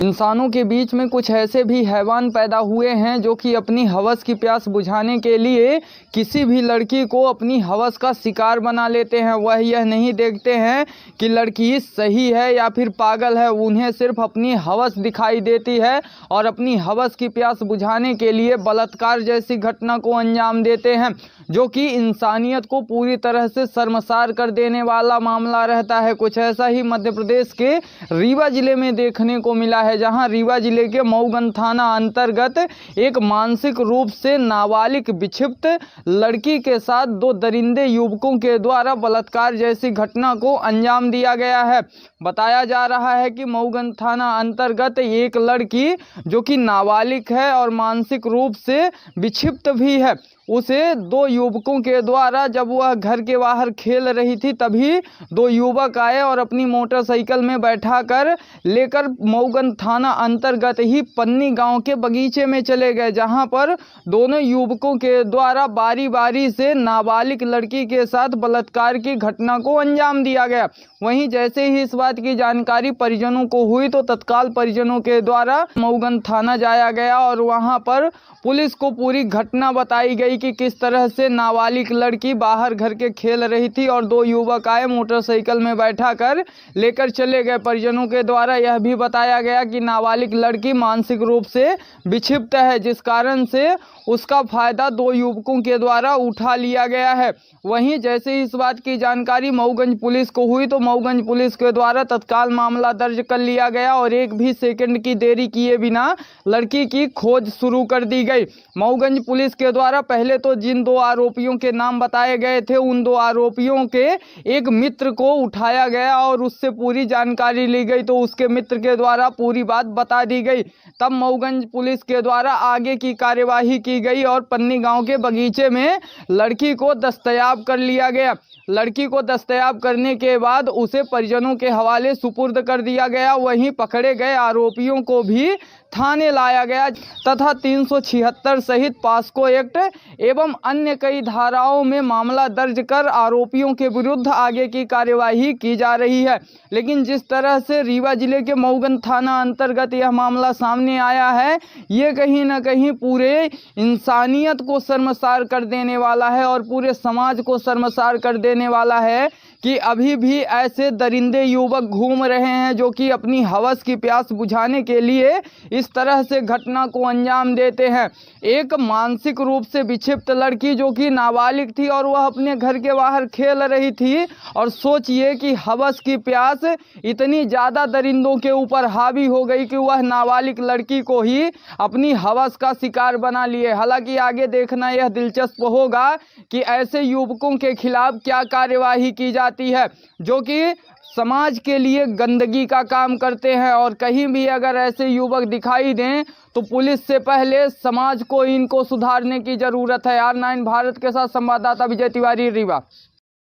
इंसानों के बीच में कुछ ऐसे भी हैवान पैदा हुए हैं जो कि अपनी हवस की प्यास बुझाने के लिए किसी भी लड़की को अपनी हवस का शिकार बना लेते हैं। वह यह नहीं देखते हैं कि लड़की सही है या फिर पागल है, उन्हें सिर्फ अपनी हवस दिखाई देती है और अपनी हवस की प्यास बुझाने के लिए बलात्कार जैसी घटना को अंजाम देते हैं, जो कि इंसानियत को पूरी तरह से शर्मसार कर देने वाला मामला रहता है। कुछ ऐसा ही मध्य प्रदेश के रीवा जिले में देखने को मिला है, जहां रीवा जिले के मऊगंज थाना अंतर्गत एक मानसिक रूप से नाबालिग विक्षिप्त लड़की के साथ दो दरिंदे युवकों के द्वारा बलात्कार जैसी घटना को अंजाम दिया गया है। बताया जा रहा है कि मऊगंज थाना अंतर्गत एक लड़की जो कि नाबालिग है और मानसिक रूप से विक्षिप्त भी है, उसे दो युवकों के द्वारा जब वह घर के बाहर खेल रही थी तभी दो युवक आए और अपनी मोटरसाइकिल में बैठाकर लेकर मऊगंज थाना अंतर्गत ही पन्नी गांव के बगीचे में चले गए, जहां पर दोनों युवकों के द्वारा बारी बारी से नाबालिग लड़की के साथ बलात्कार की घटना को अंजाम दिया गया। वहीं जैसे ही इस बात की जानकारी परिजनों को हुई तो तत्काल परिजनों के द्वारा मऊगंज थाना जाया गया और वहां पर पुलिस को पूरी घटना बताई गई कि किस तरह से नाबालिग लड़की बाहर घर के खेल रही थी और दो युवक आए मोटरसाइकिल में बैठाकर लेकर चले गए। परिजनों के द्वारा यह भी बताया गया कि नाबालिग लड़की मानसिक रूप से विक्षिप्त है, जिस कारण से उसका फायदा दो युवकों के द्वारा उठा लिया गया है। वहीं जैसे ही इस बात की जानकारी मऊगंज पुलिस को हुई तो मऊगंज पुलिस के द्वारा तत्काल मामला दर्ज कर लिया गया और एक भी सेकंड की देरी किए बिना लड़की की खोज शुरू कर दी गई। मऊगंज पुलिस के द्वारा पहले तो जिन दो आरोपियों के नाम बताए गए थे उन दो आरोपियों के एक मित्र को उठाया गया और उससे पूरी जानकारी ली गई, तो उसके मित्र के द्वारा पूरी बात बता दी गई। तब मऊगंज पुलिस के द्वारा आगे की कार्यवाही की गई और पन्नी गांव के बगीचे में लड़की को दस्तयाब कर लिया गया। लड़की को दस्तयाब करने के बाद उसे परिजनों के हवाले सुपुर्द कर दिया गया। वहीं पकड़े गए आरोपियों को भी थाने लाया गया तथा 376 सहित पॉस्को एक्ट एवं अन्य कई धाराओं में मामला दर्ज कर आरोपियों के विरुद्ध आगे की कार्यवाही की जा रही है। लेकिन जिस तरह से रीवा जिले के मऊगंज थाना अंतर्गत यह मामला सामने आया है, ये कहीं ना कहीं पूरे इंसानियत को शर्मसार कर देने वाला है और पूरे समाज को शर्मसार कर देने वाला है कि अभी भी ऐसे दरिंदे युवक घूम रहे हैं जो कि अपनी हवस की प्यास बुझाने के लिए इस तरह से घटना को अंजाम देते हैं। एक मानसिक रूप से विक्षिप्त लड़की जो कि नाबालिग थी और वह अपने घर के बाहर खेल रही थी, और सोचिए कि हवस की प्यास इतनी ज़्यादा दरिंदों के ऊपर हावी हो गई कि वह नाबालिग लड़की को ही अपनी हवस का शिकार बना लिए। हालांकि आगे देखना यह दिलचस्प होगा कि ऐसे युवकों के खिलाफ क्या कार्यवाही की जाती है जो कि समाज के लिए गंदगी का काम करते हैं। और कहीं भी अगर ऐसे युवक दिखाई दें तो पुलिस से पहले समाज को इनको सुधारने की ज़रूरत है। R9 भारत के साथ संवाददाता विजय तिवारी, रीवा।